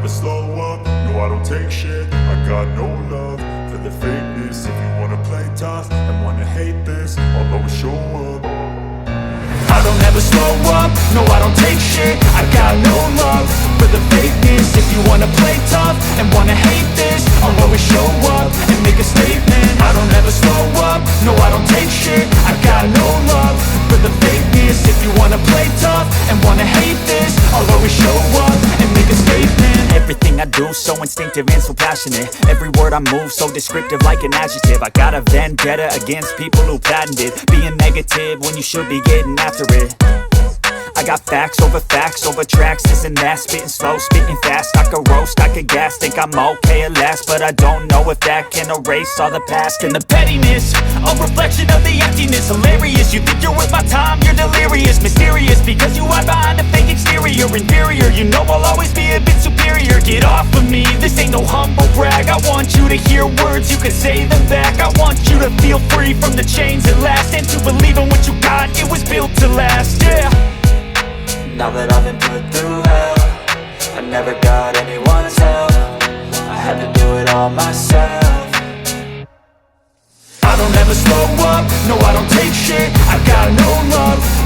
never slow up, no I don't take shit. I got no love for the fakeness. If you wanna play tough and wanna hate this, I'll always show up. I don't ever slow up, no I don't take shit. I got no love for the fakeness. If you wanna play tough and wanna hate this, I'll always show up and make a statement. I don't ever slow up, no I don't take shit. I got no love for the fakeness. If you wanna play tough and wanna hate this, I'll always show up and make a statement. Everything I do so instinctive and so passionate. Every word I move so descriptive like an adjective. I got a vendetta against people who patented being negative when you should be getting after it. I got facts over tracks, this and that. Spitting slow, spitting fast. I could roast, I could gas. Think I'm okay at last, but I don't know if that can erase all the past. And the pettiness, a reflection of the emptiness. Hilarious, you think you're worth my time, you're delirious. Mysterious, because you hide behind a fake exterior. Inferior, you know I'll always be a bit superior. Get off of me, this ain't no humble brag. I want you to hear words, you can say them back. I want you to feel free from the chains at last, and to believe in what you got, it was built to last, yeah. Now that I've been put through hell, I never got anyone's help. I had to do it all myself. I don't ever slow up, no I don't take shit. I got no love